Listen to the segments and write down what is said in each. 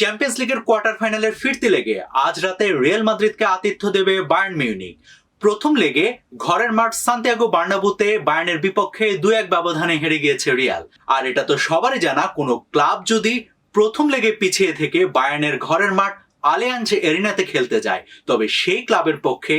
Champions লিগের quarter ফাইনালের ফিরতি লেগে আজ রাতে রিয়াল মাদ্রিদকে আতিথ্য দেবে বায়ার্ন মিউনিখ। প্রথম লেগে ঘরের মাঠ সান্তিয়াগো বার্নাব্যুতে বায়ার্নের বিপক্ষে 2-1 ব্যবধানে হেরে গিয়েছে রিয়াল। আর এটা তো সবারই জানা, কোনো ক্লাব যদি প্রথম লেগে পিছিয়ে থেকে বায়ার্নের ঘরের মাঠ আলিয়াঞ্জ এরিনাতে খেলতে যায়, তবে সেই ক্লাবের পক্ষে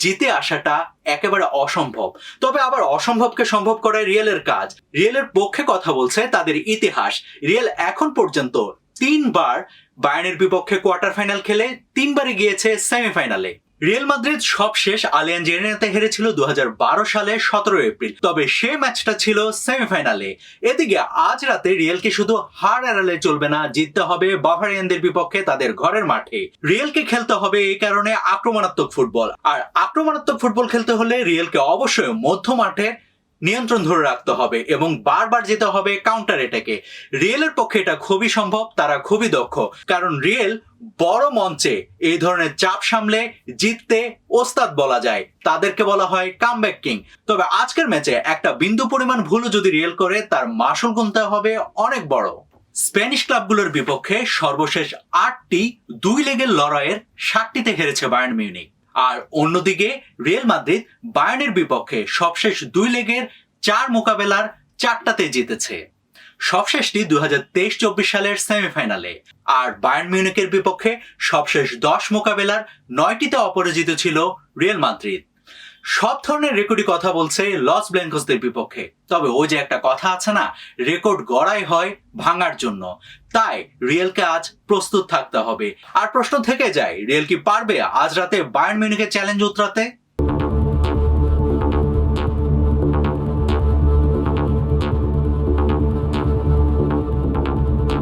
জিতে আসাটা একেবারে অসম্ভব। তবে আবার অসম্ভবকে সম্ভব করায় রিয়ালের কাজ। রিয়ালের পক্ষে কথা বলছে তাদের ইতিহাস। রিয়াল এখন পর্যন্ত 3বার বায়ার্নের বিপক্ষে কোয়ার্টার ফাইনাল খেলে 3বারই গিয়েছে সেমিফাইনালে। রিয়াল মাদ্রিদ সবশেষ আলিয়াঞ্জ এরিনাতে হেরেছিল 2012 সালে 17 এপ্রিল, তবে সে ম্যাচটা ছিল সেমিফাইনালে। এদিকে আজ রাতে রিয়ালকে শুধু হার এড়ালে চলবে না, জিততে হবে বাভারিয়ানদের বিপক্ষে তাদের ঘরের মাঠে। রিয়ালকে খেলতে হবে এই কারণে আক্রমণাত্মক ফুটবল, আর আক্রমণাত্মক ফুটবল খেলতে হলে রিয়ালকে অবশ্যই মধ্য মাঠে নিয়ন্ত্রণ ধরে রাখতে হবে এবং বারবার যেতে হবে কাউন্টার অ্যাটাকে। রিয়েলের পক্ষে এটা খুবই সম্ভব, তারা খুবই দক্ষ, কারণ রিয়েল বড় মঞ্চে এই ধরনের চাপ সামলে জিততে ওস্তাদ বলা যায়। তাদেরকে বলা হয় কামব্যাক কিং। তবে আজকের ম্যাচে একটা বিন্দু পরিমাণ ভুলও যদি রিয়েল করে, তার মাসুল গুনতে হবে অনেক বড়। স্প্যানিশ ক্লাবগুলোর বিপক্ষে সর্বশেষ 8টি 2 লেগের লড়াইয়ের 7টিতে হেরেছে বায়ার্ন মিউনিখ। আর অন্যদিকে রিয়াল মাদ্রিদ বায়ার্নের বিপক্ষে সবশেষ 2 লেগের 4 মোকাবেলার 4টাতে জিতেছে, সবশেষটি 2023-24 সালের সেমিফাইনালে। আর বায়ার্ন মিউনিখের বিপক্ষে সবশেষ 10 মোকাবেলার 9টিতে অপরাজিত ছিল রিয়াল মাদ্রিদ। সব ধরনের রেকর্ডই কথা বলছে লস ব্ল্যাঙ্কোসদের বিপক্ষে। তবে ওই যে একটা কথা আছে না, রেকর্ড গড়াই হয় ভাঙার জন্য। তাই রিয়ালকে আজ প্রস্তুত থাকতে হবে। আর প্রশ্ন থেকে যায়, রিয়াল কি পারবে আজ রাতে বায়ার্ন মিউনিখের চ্যালেঞ্জ উতরাতে?